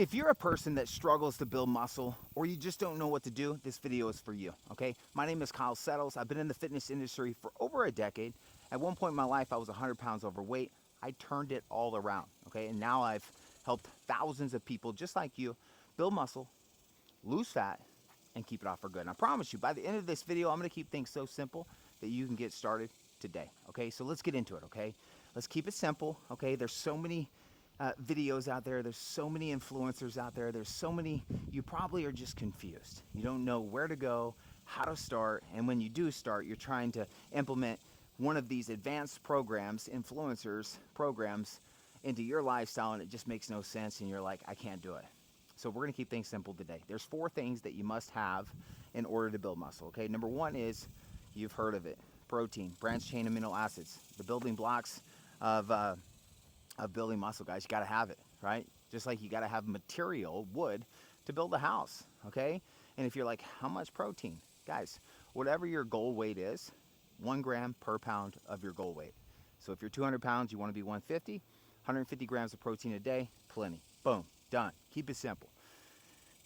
If you're a person that struggles to build muscle or you just don't know what to do, this video is for you, okay? My name is Kyle Settles. I've been in the fitness industry for over a decade. At one point in my life, I was 100 pounds overweight. I turned it all around, okay? And now I've helped thousands of people just like you build muscle, lose fat, and keep it off for good. And I promise you, by the end of this video, I'm gonna keep things so simple that you can get started today, okay? So let's get into it, okay? Let's keep it simple, okay? There's so many videos out there. There's so many influencers out there. There's so many, you probably are just confused. You don't know where to go, how to start, and when you do start, you're trying to implement one of these advanced programs, influencers programs, into your lifestyle, and it just makes no sense, and you're like, I can't do it. So we're gonna keep things simple today. There's 4 things that you must have in order to build muscle, okay? Number 1 is, you've heard of it, protein, branched chain amino acids, the building blocks of building muscle, guys. You got to have it, right? Just like you got to have material, wood, to build a house, okay? And if you're like, how much protein? Guys, whatever your goal weight is, 1 gram per pound of your goal weight. So if you're 200 pounds, you want to be 150, 150 grams of protein a day, plenty. Boom, done. Keep it simple.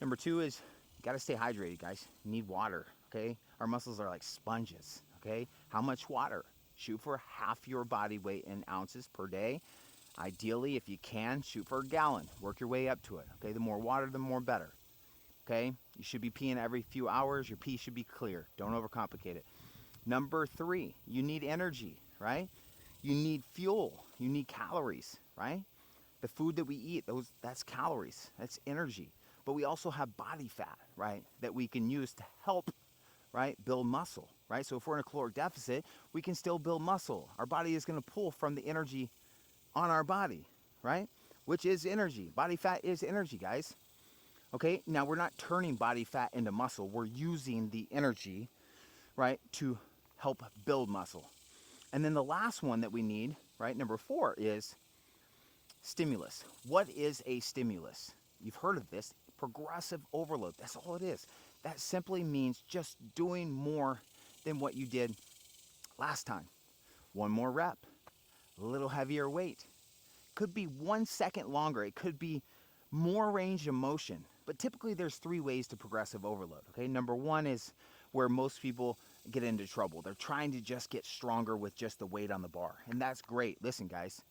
Number 2 is, you got to stay hydrated, guys. You need water, okay? Our muscles are like sponges, okay? How much water? Shoot for half your body weight in ounces per day. Ideally, if you can, shoot for a gallon. Work your way up to it, okay? The more water, the more better, okay? You should be peeing every few hours. Your pee should be clear. Don't overcomplicate it. Number 3, you need energy, right? You need fuel. You need calories, right? The food that we eat, that's calories. That's energy. But we also have body fat, right, that we can use to help, right, build muscle, right? So if we're in a caloric deficit, we can still build muscle. Our body is going to pull from the energy on our body, right? Which is energy. Body fat is energy, guys. Okay, now we're not turning body fat into muscle. We're using the energy, right, to help build muscle. And then the last one that we need, right, number 4 is stimulus. What is a stimulus? You've heard of this, progressive overload. That's all it is. That simply means just doing more than what you did last time. 1 more rep, a little heavier weight. Could be 1 second longer. It could be more range of motion. But typically there's 3 ways to progressive overload, okay? Number 1 is where most people get into trouble. They're trying to just get stronger with just the weight on the bar. And that's great. Listen, guys,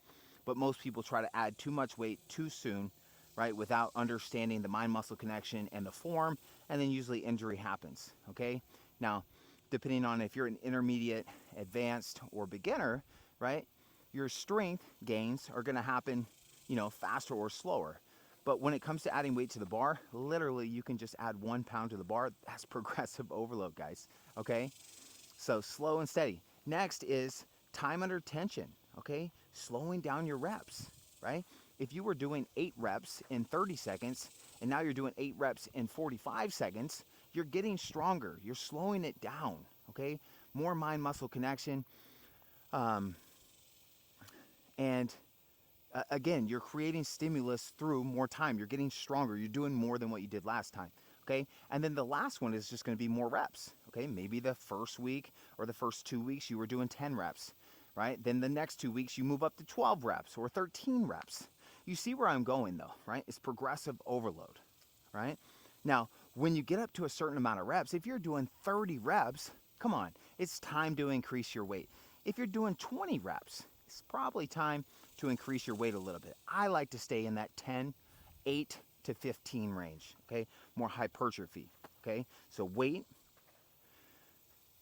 but most people try to add too much weight too soon, right, without understanding the mind-muscle connection and the form, and then usually injury happens, okay? Now, depending on if you're an intermediate, advanced, or beginner, right, your strength gains are going to happen, you know, faster or slower. But when it comes to adding weight to the bar, literally you can just add 1 pound to the bar. That's progressive overload, guys, okay? So slow and steady. Next is time under tension, okay? Slowing down your reps, right? If you were doing 8 reps in 30 seconds and now you're doing 8 reps in 45 seconds, you're getting stronger. You're slowing it down, okay? More mind-muscle connection. And again, you're creating stimulus through more time. You're getting stronger. You're doing more than what you did last time, okay? And then the last one is just going to be more reps, okay? Maybe the first week or the first 2 weeks you were doing 10 reps, right? Then the next 2 weeks you move up to 12 reps or 13 reps. You see where I'm going though, right? It's progressive overload, right? Now, when you get up to a certain amount of reps, if you're doing 30 reps, come on, it's time to increase your weight. If you're doing 20 reps, it's probably time to increase your weight a little bit. I like to stay in that 8 to 15 range, okay? More hypertrophy, okay? So weight,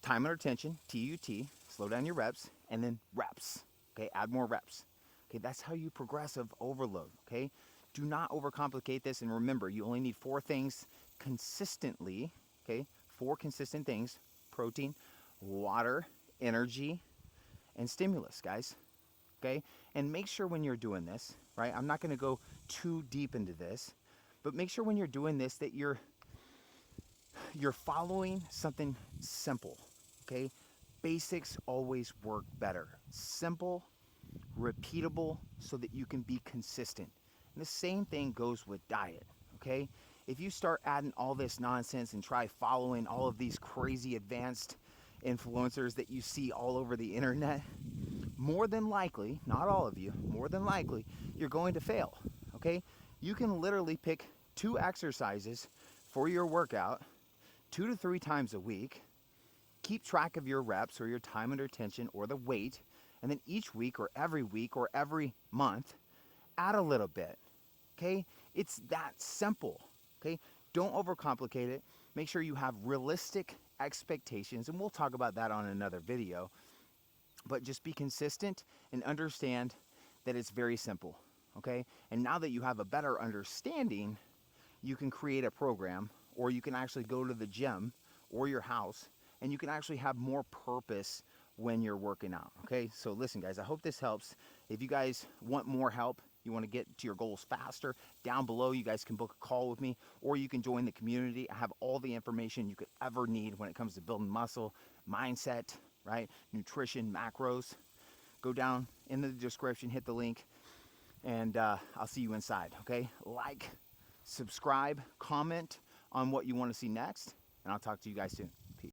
time under tension, TUT, slow down your reps, and then reps, okay? Add more reps, okay? That's how you progressive overload, okay? Do not overcomplicate this, and remember, you only need 4 things consistently, okay? 4 consistent things: protein, water, energy, and stimulus, guys. Okay, and make sure when you're doing this, right, I'm not going to go too deep into this, but make sure when you're doing this that you're following something simple, okay? Basics always work better. Simple, repeatable, so that you can be consistent. And the same thing goes with diet, okay? If you start adding all this nonsense and try following all of these crazy advanced influencers that you see all over the internet, more than likely, not all of you, more than likely, you're going to fail, okay? You can literally pick 2 exercises for your workout 2 to 3 times a week. Keep track of your reps or your time under tension or the weight, and then each week or every month, add a little bit. Okay? It's that simple. Okay? Don't overcomplicate it. Make sure you have realistic expectations, and we'll talk about that on another video. But just be consistent and understand that it's very simple. Okay? And now that you have a better understanding, you can create a program, or you can actually go to the gym or your house, and you can actually have more purpose when you're working out. Okay, so listen guys, I hope this helps. If you guys want more help, you want to get to your goals faster, down below you guys can book a call with me, or you can join the community. I have all the information you could ever need when it comes to building muscle, mindset, right, nutrition, macros. Go down in the description, hit the link, and I'll see you inside. Okay, like, subscribe, comment on what you want to see next, and I'll talk to you guys soon.